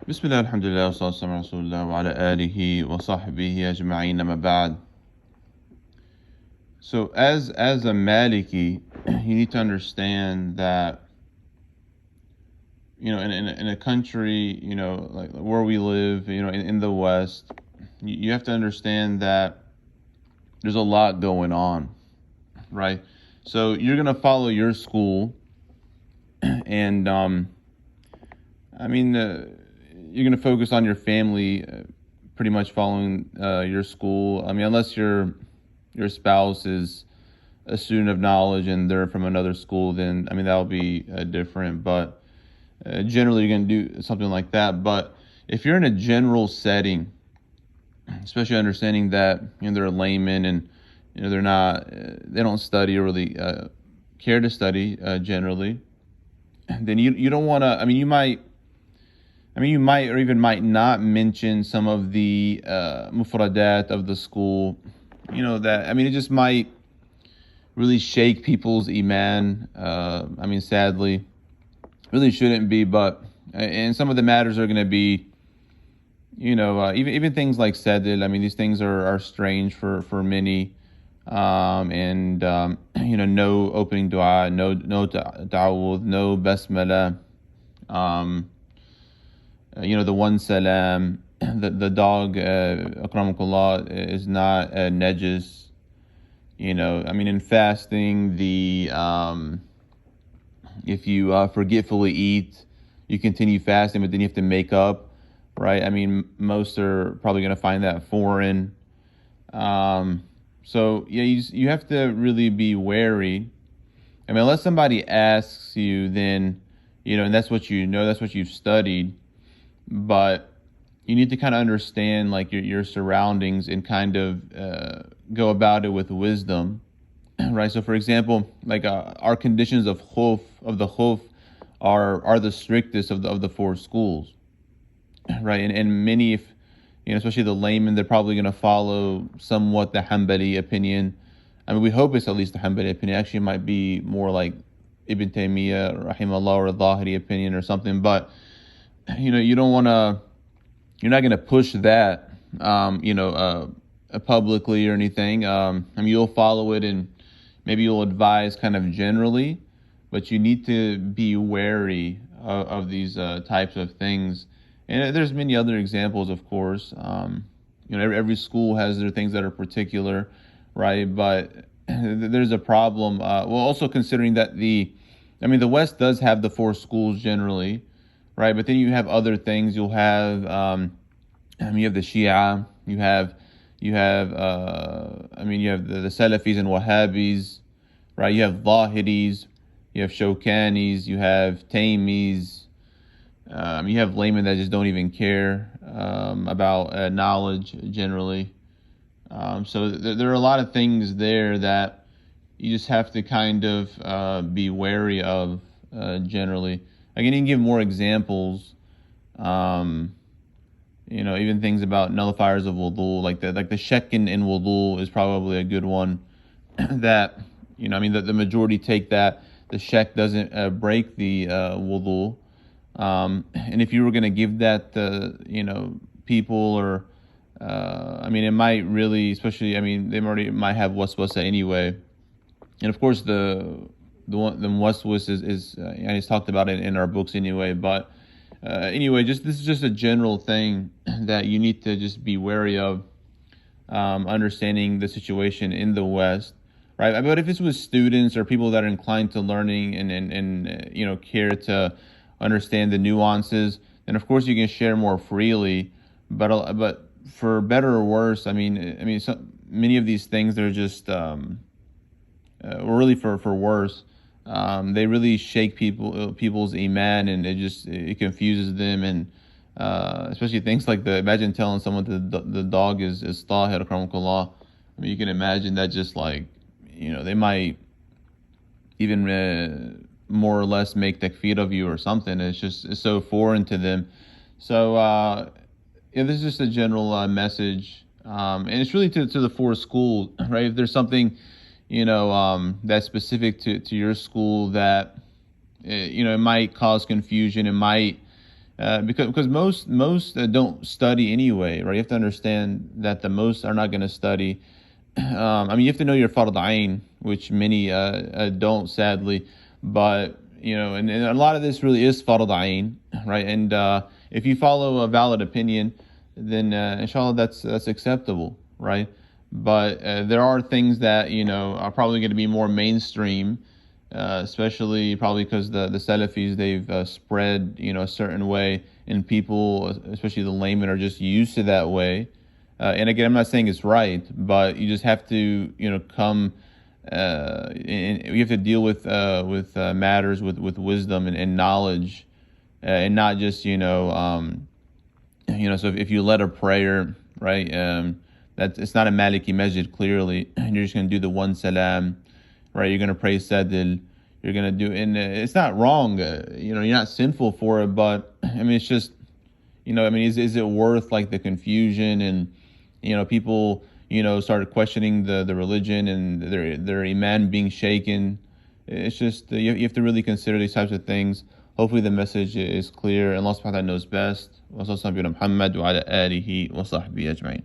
بسم الله الحمد لله والصلاة والسلام على رسول الله وعلى آله وصحبه أجمعين أما بعد. So as a Maliki, you need to understand that in a country like where we live in the West, you have to understand that there's a lot going on, right? So you're gonna follow your school, and you're gonna focus on your family, pretty much following your school. I mean, unless your spouse is a student of knowledge and they're from another school, then that'll be different. But generally, you're gonna do something like that. But if you're in a general setting, especially understanding that they're a layman and they're not, they don't study or really care to study generally, then you don't want to. You might or even might not mention some of the mufradat of the school. It just might really shake people's iman. Sadly, really shouldn't be, but and some of the matters are going to be, even things like sadil. These things are strange for many, no opening dua, no ta'awudh, no basmala. The one salam, the dog, akramakullah, is not najis. In fasting, if you forgetfully eat, you continue fasting, but then you have to make up, right? Most are probably going to find that foreign. You have to really be wary. Unless somebody asks you, then, and that's what that's what you've studied. But you need to kind of understand like your surroundings and kind of go about it with wisdom, right? So, for example, like our conditions of the khuf are the strictest of the four schools, right? And many, if especially the laymen, they're probably going to follow somewhat the Hanbali opinion. We hope it's at least the Hanbali opinion. Actually, it might be more like Ibn Taymiyyah, rahimahullah, or a Zahiri opinion or something, but you don't want to, you're not going to push that, publicly or anything. You'll follow it and maybe you'll advise kind of generally, but you need to be wary of these types of things. And there's many other examples, of course. Every school has their things that are particular, right? But there's a problem. Also considering that the West does have the four schools generally, right? But then you have other things. You'll have you have the Shia. You have you have the Salafis and Wahhabis, right? You have Zahiris. You have Shawkanis. You have Taymis. You have laymen that just don't even care about knowledge generally. There are a lot of things there that you just have to kind of be wary of generally. I can even give more examples. Even things about nullifiers of wudu, like the shak in wudu is probably a good one. That the majority take that the shak doesn't break the wudu. And if you were going to give that to people, or it might really, especially they already might have waswasa anyway. And of course the waswas is and it's talked about it in our books anyway. But anyway, this is just a general thing that you need to just be wary of, understanding the situation in the West, right? But if it's with students or people that are inclined to learning and care to understand the nuances, then of course you can share more freely. But for better or worse, many of these things, they're just really for worse. They really shake people's iman, and it confuses them, and especially things like imagine telling someone the dog is tahir, akramakallah. You can imagine that just like they might even more or less make takfir of you or something. It's so foreign to them. So this is just a general message, and it's really to the four schools, right? If there's something that's specific to your school that it might cause confusion, it might because most don't study anyway, right? You have to understand that the most are not going to study. I mean, you have to know your fard ayn, which many don't, sadly. But and a lot of this really is fard ayn, right? And if you follow a valid opinion, then inshallah that's acceptable, right? But there are things that are probably going to be more mainstream, especially probably because the Salafis, they've spread a certain way, and people, especially the laymen, are just used to that way. And again, I'm not saying it's right, but you just have to come and you have to deal with matters with wisdom and knowledge, and not just so if you let a prayer, right, that it's not a Maliki masjid, clearly, and you're just going to do the one salam, right? You're going to pray sadil, you're going to do, and it's not wrong, you're not sinful for it, but I mean, it's just, I mean, is it worth like the confusion, and people started questioning the religion and their iman being shaken. It's just you have to really consider these types of things. Hopefully the message is clear, and Allah subhanahu wa ta'ala knows best. Wa sallallahu ala Muhammad wa ala alihi wa sahbihi ajma'in.